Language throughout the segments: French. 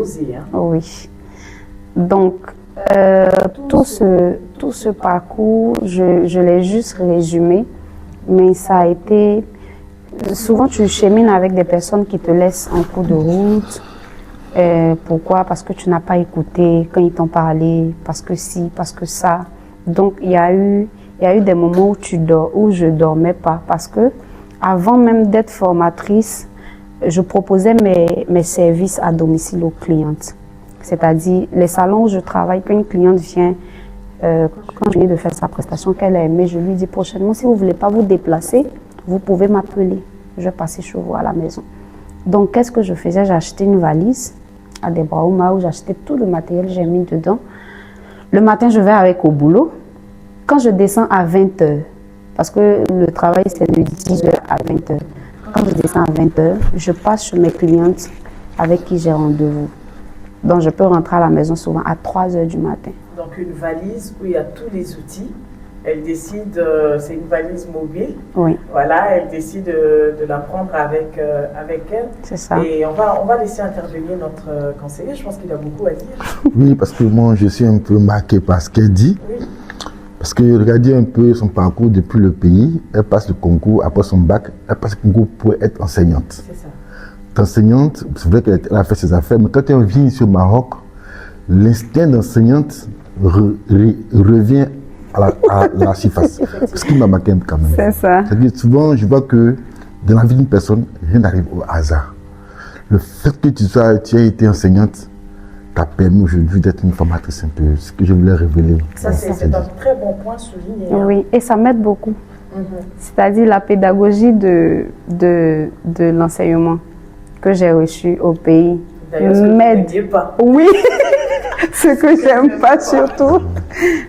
osé, hein? Oui. Donc, tout ce parcours, je l'ai juste résumé, mais ça a été... Souvent, tu chemines avec des personnes qui te laissent en cours de route. Pourquoi? Parce que tu n'as pas écouté quand ils t'ont parlé, parce que si, parce que ça. Donc, il y a eu des moments où je dormais pas, parce que avant même d'être formatrice, je proposais mes services à domicile aux clientes. C'est-à-dire, les salons où je travaille, quand une cliente vient, quand je viens de faire sa prestation qu'elle a aimée, je lui dis prochainement, si vous ne voulez pas vous déplacer, vous pouvez m'appeler. Je vais passer chez vous à la maison. Donc, qu'est-ce que je faisais? J'achetais une valise à des Brauma où j'achetais tout le matériel que j'ai mis dedans. Le matin, je vais avec au boulot. Quand je descends à 20h, parce que le travail, c'est de 10h à 20h. Quand je descends à 20h, je passe chez mes clientes avec qui j'ai rendez-vous. Donc, je peux rentrer à la maison souvent à 3h du matin. Donc, une valise où il y a tous les outils. Elle décide, c'est une valise mobile. Oui. Voilà, elle décide de la prendre avec elle. C'est ça. Et on va laisser intervenir notre conseiller. Je pense qu'il a beaucoup à dire. Oui, parce que moi, je suis un peu marqué par ce qu'elle dit. Oui. Parce que regardez un peu son parcours depuis le pays. Elle passe le concours, après son bac, elle passe le concours pour être enseignante. C'est ça. Enseignante, c'est vrai qu'elle a fait ses affaires, mais quand elle vient ici au Maroc, l'instinct d'enseignante revient à la surface. Ce qui m'a marqué quand même. C'est ça. C'est-à-dire, souvent, je vois que dans la vie d'une personne, rien n'arrive au hasard. Le fait que tu as été enseignante t'a permis aujourd'hui d'être une formatrice un peu, ce que je voulais révéler. Ça, c'est un très bon point souligné. Oui, et ça m'aide beaucoup. C'est-à-dire la pédagogie de l'enseignement que j'ai reçu au pays m'aide. Oui, ce que j'aime pas surtout,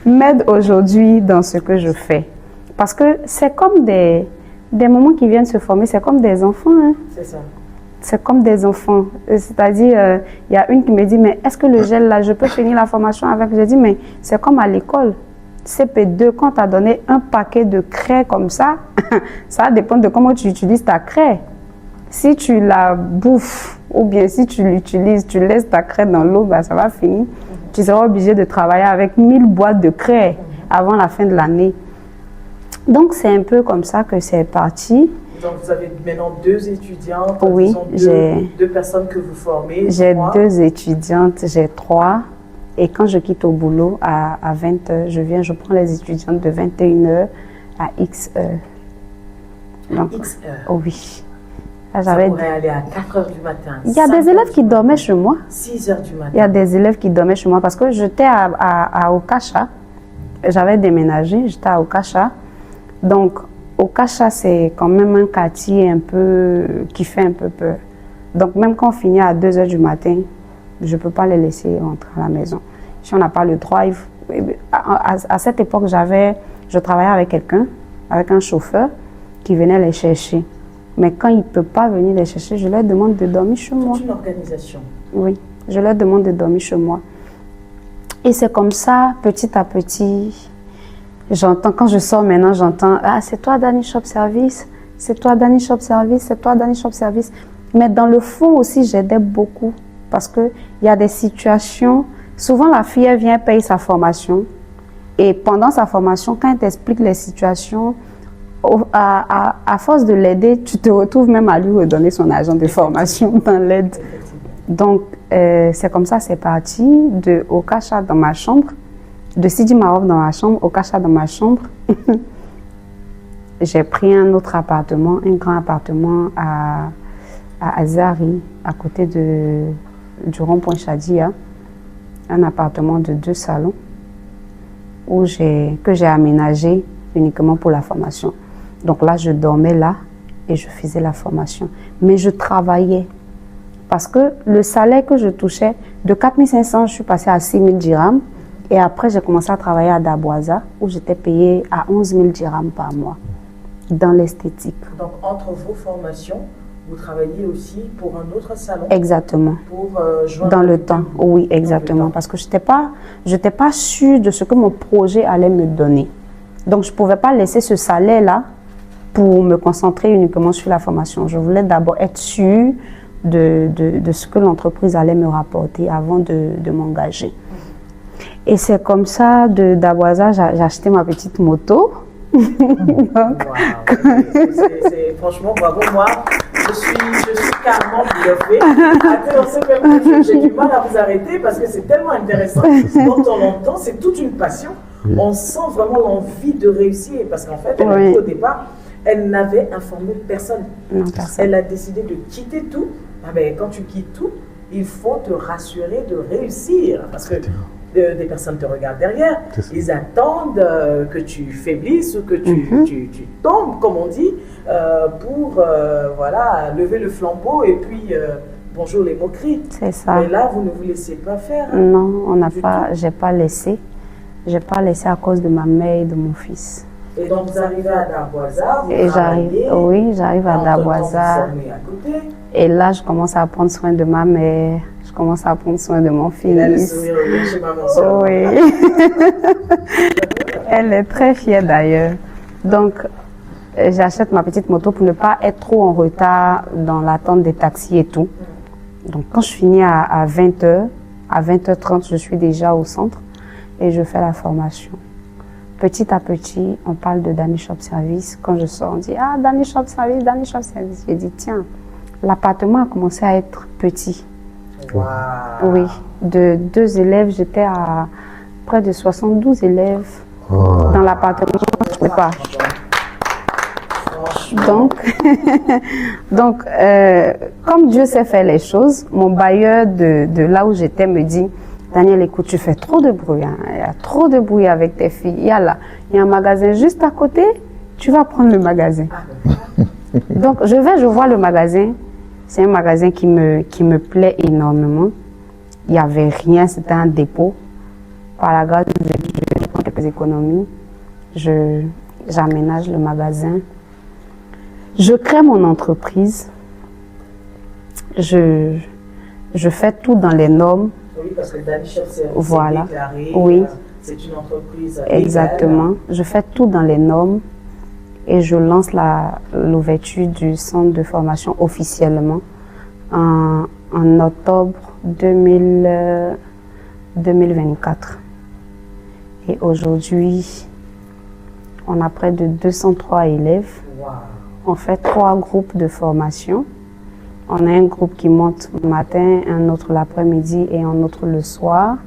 m'aide aujourd'hui dans ce que je fais. Parce que c'est comme des moments qui viennent se former, c'est comme des enfants. Hein. C'est ça. C'est comme des enfants. C'est-à-dire, il y a une qui me dit, mais est-ce que le gel là, je peux finir la formation avec? J'ai dit, mais c'est comme à l'école. CP2, quand tu as donné un paquet de craie comme ça, ça va dépendre de comment tu utilises ta craie. Si tu la bouffes ou bien si tu l'utilises, tu laisses ta craie dans l'eau, ben, ça va finir. Tu seras obligé de travailler avec 1000 boîtes de craie avant la fin de l'année. Donc, c'est un peu comme ça que c'est parti. Donc, vous avez maintenant 2 étudiantes, oui, deux personnes que vous formez. J'ai 2 étudiantes, j'ai 3. Et quand je quitte au boulot à 20h, je prends les étudiantes de 21h à X heures. Donc, X heures? Oh oui. Ça pourrait aller à 4h du matin. Il y a des élèves qui dormaient chez moi. 6h du matin. Il y a des élèves qui dormaient chez moi parce que j'étais à Okacha. J'avais déménagé, j'étais à Okacha. Donc, Okacha, c'est quand même un quartier un peu qui fait un peu peur. Donc, même quand on finit à 2h du matin, je ne peux pas les laisser rentrer à la maison. Si on n'a pas le droit, à cette époque, je travaillais avec quelqu'un, avec un chauffeur qui venait les chercher. Mais quand il ne peut pas venir les chercher, je leur demande de dormir chez moi. C'est une organisation. Oui, je leur demande de dormir chez moi. Et c'est comme ça, petit à petit, j'entends, quand je sors maintenant, j'entends « Ah, c'est toi, Dani Shop Service, c'est toi, Dani Shop Service, c'est toi, Dani Shop Service ». Mais dans le fond aussi, j'aidais beaucoup parce qu'il y a des situations, souvent la fille, elle vient payer sa formation et pendant sa formation, quand elle t'explique les situations, à force de l'aider, tu te retrouves même à lui redonner son argent de formation dans l'aide. Donc, c'est comme ça, c'est parti de Okacha dans ma chambre, de Sidi Marouf dans ma chambre, Okacha dans ma chambre. J'ai pris un autre appartement, un grand appartement à Azari, à côté du rond-point Chadia, un appartement de 2 salons que j'ai aménagé uniquement pour la formation. Donc là, je dormais là et je faisais la formation. Mais je travaillais parce que le salaire que je touchais, de 4 500, je suis passée à 6 000 dirhams. Et après, j'ai commencé à travailler à Dabwaza où j'étais payée à 11 000 dirhams par mois dans l'esthétique. Donc, entre vos formations, vous travaillez aussi pour un autre salon? Exactement. Pour joindre dans le temps, oui, exactement. Parce que je n'étais pas sûre de ce que mon projet allait me donner. Donc, je ne pouvais pas laisser ce salaire-là pour me concentrer uniquement sur la formation. Je voulais d'abord être sûre de ce que l'entreprise allait me rapporter avant de m'engager. Et c'est comme ça, d'Aboisa, j'ai acheté ma petite moto. Donc, franchement, bravo, moi, je suis carrément bluffée. J'ai du mal à vous arrêter parce que c'est tellement intéressant. Quand on l'entend, c'est toute une passion. On sent vraiment l'envie de réussir parce qu'en fait, elle a dit au départ, elle n'avait informé personne. Non, personne. Elle a décidé de quitter tout. Ah ben, quand tu quittes tout, il faut te rassurer de réussir parce que des personnes te regardent derrière, ils attendent que tu faiblisses ou que tu tombes, comme on dit, pour voilà, lever le flambeau et puis bonjour les moqueries. C'est ça. Mais là, vous ne vous laissez pas faire. Hein, non, j'ai pas laissé. J'ai pas laissé à cause de ma mère et de mon fils. Et donc vous arrivez à Daboisa, vous j'arrive à Daboisa. Et là, je commence à prendre soin de ma mère. Je commence à prendre soin de mon fils. Elle a le sourire chez maman. Oui. Elle est très fière d'ailleurs. Donc, j'achète ma petite moto pour ne pas être trop en retard dans l'attente des taxis et tout. Donc, quand je finis à 20h, à 20h30, je suis déjà au centre et je fais la formation. Petit à petit, on parle de Danny Shop Service. Quand je sors, on dit « Ah, Danny Shop Service, Danny Shop Service ». J'ai dit « Tiens, l'appartement a commencé à être petit ». Wow. Oui, de 2 élèves, j'étais à près de 72 élèves dans l'appartement. Je ne pouvais pas. Donc, comme Dieu sait faire les choses, mon bailleur de là où j'étais me dit « Daniel, écoute, tu fais trop de bruit. Hein. Il y a trop de bruit avec tes filles. Il y a un magasin juste à côté. Tu vas prendre le magasin. » Donc, je vois le magasin. C'est un magasin qui me plaît énormément. Il n'y avait rien, c'était un dépôt. Par la grâce de Dieu, je prends quelques économies. J'aménage le magasin. Je crée mon entreprise. Je fais tout dans les normes. Oui, parce que Danny Shop Service voilà. est déclaré, oui. C'est une entreprise exactement. légale. Je fais tout dans les normes. Et je lance l'ouverture du centre de formation officiellement en octobre 2024. Et aujourd'hui, on a près de 203 élèves. Wow. On fait 3 groupes de formation. On a un groupe qui monte le matin, un autre l'après-midi et un autre le soir.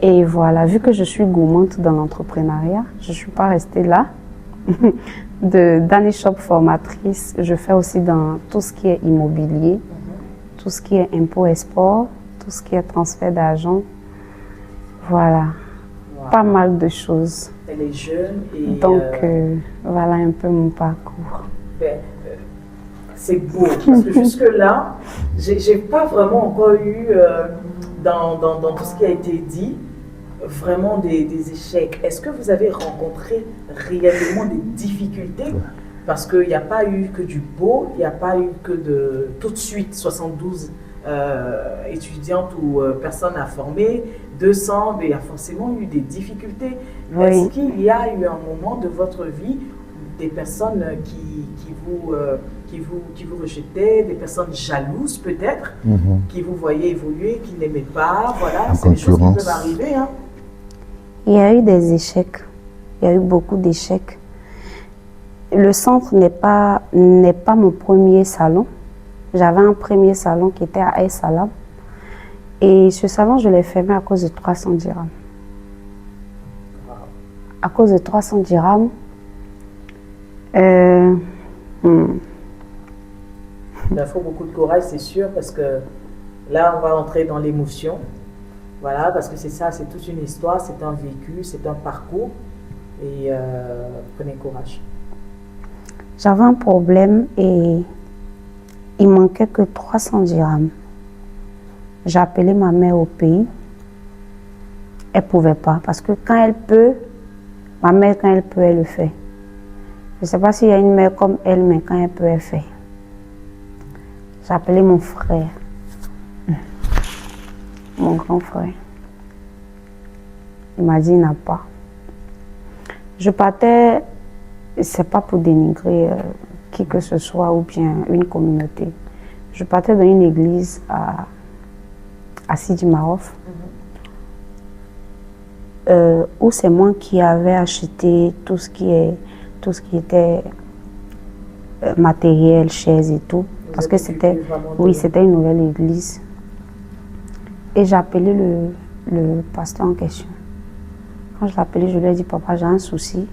Et voilà, vu que je suis gourmande dans l'entrepreneuriat, je ne suis pas restée là. De Danny Shop formatrice, je fais aussi dans tout ce qui est immobilier, tout ce qui est impôt et sport, tout ce qui est transfert d'argent. Voilà, pas mal de choses. Elle est jeune et donc voilà un peu mon parcours. C'est beau parce que jusque là, j'ai pas vraiment encore eu dans tout ce qui a été dit vraiment des échecs. Est-ce que vous avez rencontré réellement des difficultés? Parce qu'il n'y a pas eu que du beau, il n'y a pas eu que de tout de suite 72 étudiantes ou personnes à former, 200, mais il y a forcément eu des difficultés. Oui. Est-ce qu'il y a eu un moment de votre vie des personnes qui vous rejetaient, des personnes jalouses peut-être, qui vous voyaient évoluer, qui n'aimaient pas, voilà, c'est des choses qui peuvent arriver. Hein. Il y a eu des échecs, il y a eu beaucoup d'échecs. Le centre n'est pas mon premier salon. J'avais un premier salon qui était à Aïe-Salam. Et ce salon, je l'ai fermé à cause de 300 dirhams. À cause de 300 dirhams, il faut beaucoup de courage, c'est sûr, parce que là, on va entrer dans l'émotion. Voilà, parce que c'est ça, c'est toute une histoire, c'est un vécu, c'est un parcours. Et prenez courage. J'avais un problème et il manquait que 300 dirhams. J'ai appelé ma mère au pays. Elle ne pouvait pas, parce que quand elle peut, ma mère, quand elle peut, elle le fait. Je ne sais pas s'il y a une mère comme elle, mais quand elle peut, elle fait. J'ai appelé mon frère, mon grand frère. Il m'a dit, il n'a pas. Je partais, ce n'est pas pour dénigrer qui que ce soit ou bien une communauté. je partais dans une église à Sidi Marouf, où c'est moi qui avais acheté tout ce qui était matériel, chaises et tout. Parce que c'était une nouvelle église. Et j'ai appelé le pasteur en question. Quand je l'ai appelé, je lui ai dit, papa, j'ai un souci,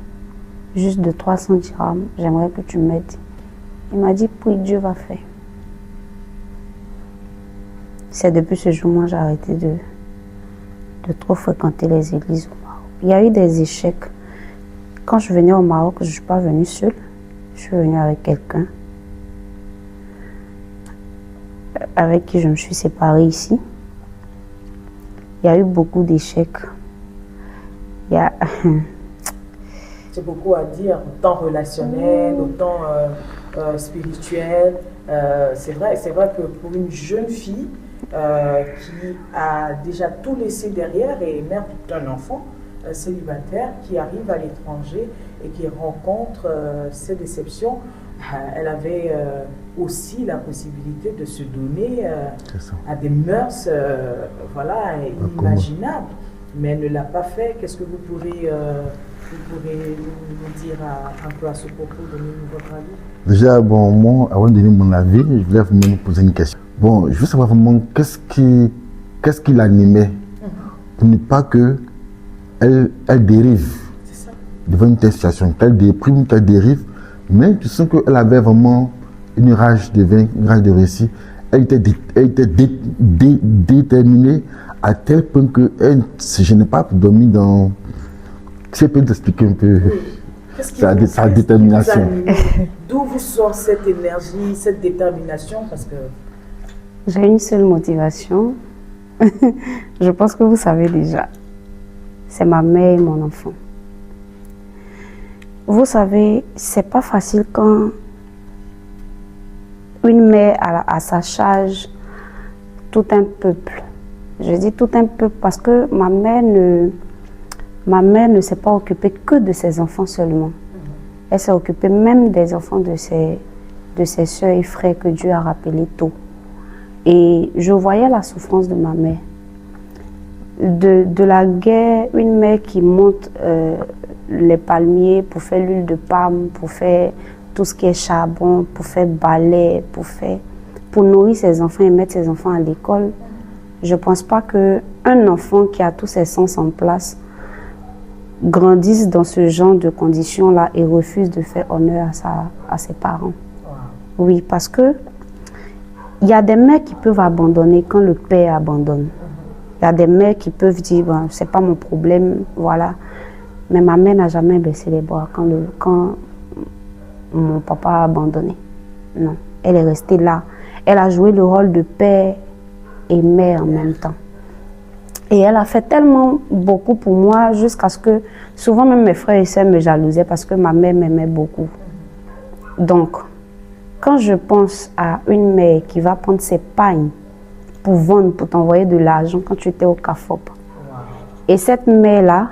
juste de 300 dirhams, j'aimerais que tu m'aides. Il m'a dit, puis Dieu va faire. C'est depuis ce jour-là, j'ai arrêté de trop fréquenter les églises au Maroc. Il y a eu des échecs. Quand je venais au Maroc, je ne suis pas venue seule. Je suis venue avec quelqu'un avec qui je me suis séparée ici. Il y a eu beaucoup d'échecs. C'est beaucoup à dire, autant relationnel, autant spirituel. C'est vrai que pour une jeune fille qui a déjà tout laissé derrière et mère d'un enfant célibataire qui arrive à l'étranger et qui rencontre ces déceptions, elle avait aussi la possibilité de se donner à des mœurs inimaginables, mais elle ne l'a pas fait. Qu'est-ce que vous pourrez nous dire un peu à ce propos, donner votre avis? Déjà, bon, moi, avant de donner mon avis, je voulais vous poser une question. Bon, je veux savoir vraiment qu'est-ce qui l'animait pour ne pas qu'elle dérive devant une telle situation, qu'elle déprime, qu'elle dérive, mais tu sens qu'elle avait vraiment une rage de vaincre, une rage de réussir. Elle était déterminée à tel point que je n'ai pas dormi dans... Tu peux t'expliquer un peu sa détermination. D'où vous sort cette énergie, cette détermination? Parce que j'ai une seule motivation. Je pense que vous savez déjà. C'est ma mère et mon enfant. Vous savez, c'est pas facile quand une mère a à sa charge tout un peuple. Je dis tout un peuple parce que ma mère ne s'est pas occupée que de ses enfants seulement. Elle s'est occupée même des enfants de ses soeurs et frères que Dieu a rappelés tôt. Et je voyais la souffrance de ma mère. De la guerre, une mère qui monte les palmiers pour faire l'huile de palme, pour faire tout ce qui est charbon, pour faire balai, pour nourrir ses enfants et mettre ses enfants à l'école. Je ne pense pas qu'un enfant qui a tous ses sens en place grandisse dans ce genre de conditions-là et refuse de faire honneur à ses parents. Oui, parce que il y a des mères qui peuvent abandonner quand le père abandonne. Il y a des mères qui peuvent dire, bon, c'est pas mon problème, voilà. Mais ma mère n'a jamais baissé les bras quand mon papa a abandonné. Non, elle est restée là. Elle a joué le rôle de père et mère en même temps. Et elle a fait tellement beaucoup pour moi jusqu'à ce que souvent même mes frères et sœurs me jalousaient parce que ma mère m'aimait beaucoup. Donc, quand je pense à une mère qui va prendre ses pagnes pour vendre, pour t'envoyer de l'argent quand tu étais au CAFOP. Et cette mère-là,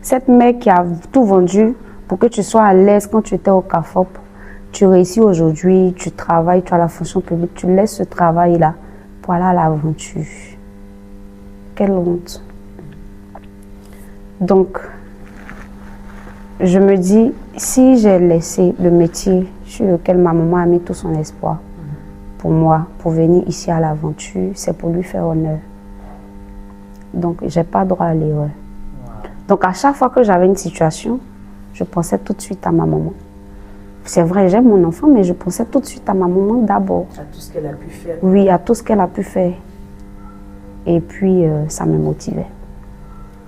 cette mère qui a tout vendu pour que tu sois à l'aise quand tu étais au CAFOP, tu réussis aujourd'hui, tu travailles, tu as la fonction publique, tu laisses ce travail-là pour aller à l'aventure. Quelle honte. Donc, je me dis, si j'ai laissé le métier sur lequel ma maman a mis tout son espoir pour moi, pour venir ici à l'aventure, c'est pour lui faire honneur. Donc, je n'ai pas droit à l'erreur. Donc, à chaque fois que j'avais une situation, je pensais tout de suite à ma maman. C'est vrai, j'aime mon enfant, mais je pensais tout de suite à ma maman d'abord. À tout ce qu'elle a pu faire. Oui, à tout ce qu'elle a pu faire. Et puis, ça me motivait.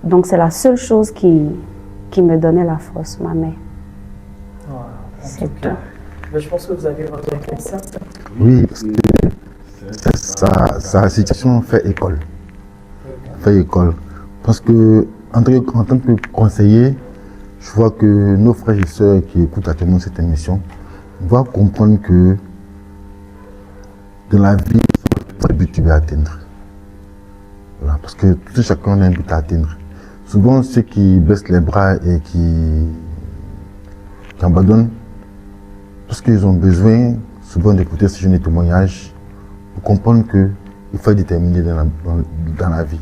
Donc, c'est la seule chose qui me donnait la force, ma mère. C'est tout. Je pense que vous avez remarqué ça. Oui, parce que sa situation fait école. Parce que, en tant que conseiller, je vois que nos frères et sœurs qui écoutent actuellement cette émission doivent comprendre que dans la vie, c'est le but que tu veux atteindre. Voilà, parce que tout chacun a un but à atteindre. Souvent, ceux qui baissent les bras et qui abandonnent, parce qu'ils ont besoin souvent d'écouter ce genre de témoignages comprendre qu'il faut être déterminé dans la vie.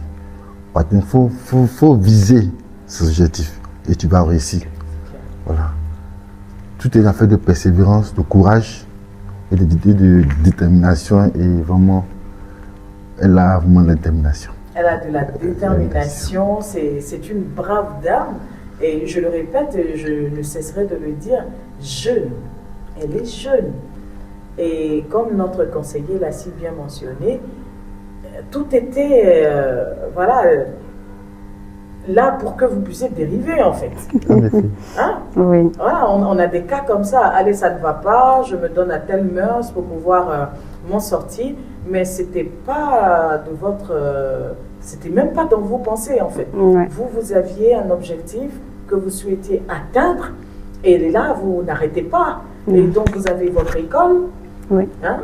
Il faut viser ces objectifs et tu vas réussir. Voilà. Tout est une affaire de persévérance, de courage et de détermination. Et vraiment, elle a vraiment de la détermination. Elle a de la détermination, c'est une brave dame. Et je le répète, je ne cesserai de le dire, jeune. Elle est jeune. Et comme notre conseiller l'a si bien mentionné, tout était là pour que vous puissiez dériver en fait. Hein? Oui. Voilà, on a des cas comme ça. Allez, ça ne va pas, je me donne à telle mœurs pour pouvoir m'en sortir. Mais c'était pas de votre, c'était même pas dans vos pensées en fait. Ouais. Vous aviez un objectif que vous souhaitiez atteindre et là vous n'arrêtez pas. Et donc vous avez votre école. Oui. Hein,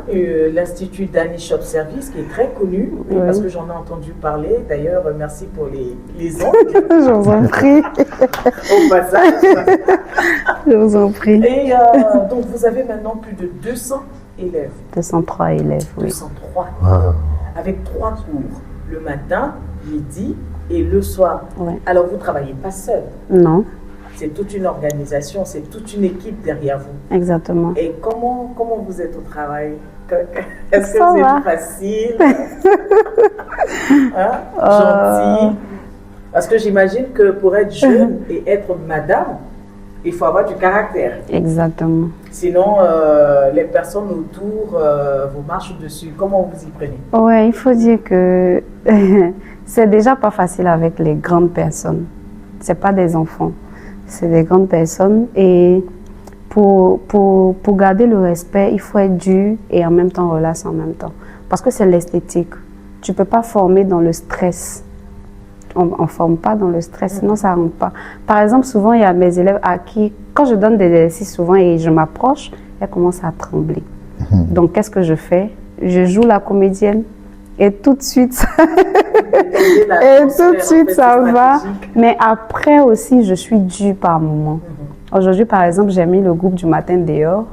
l'Institut Dani Shop Service qui est très connu, oui. Parce que j'en ai entendu parler. D'ailleurs, merci pour les ongles. Je vous en prie. Au passage. Je vous en prie. Et donc, vous avez maintenant plus de 200 élèves. 203 élèves, oui. 203. Wow. Avec 3 cours, le matin, midi et le soir. Oui. Alors, vous ne travaillez pas seul. Non. C'est toute une organisation, c'est toute une équipe derrière vous. Exactement. Et comment vous êtes au travail? Est-ce que Ça vous va. êtes facile? Hein? Gentil? Parce que j'imagine que pour être jeune et être madame, il faut avoir du caractère. Exactement. Sinon, les personnes autour vous marchent dessus. Comment vous y prenez? Ouais, il faut dire que c'est déjà pas facile avec les grandes personnes. C'est pas des enfants. C'est des grandes personnes et pour garder le respect, il faut être dur et en même temps relax en même temps. Parce que c'est l'esthétique. Tu peux pas former dans le stress. On forme pas dans le stress, sinon ça rentre pas. Par exemple, souvent il y a mes élèves à qui, quand je donne des exercices souvent et je m'approche, elles commencent à trembler. Donc qu'est-ce que je fais? Je joue la comédienne. Et tout de suite, ça va. Mais après aussi, je suis due par moment. Aujourd'hui, par exemple, j'ai mis le groupe du matin dehors.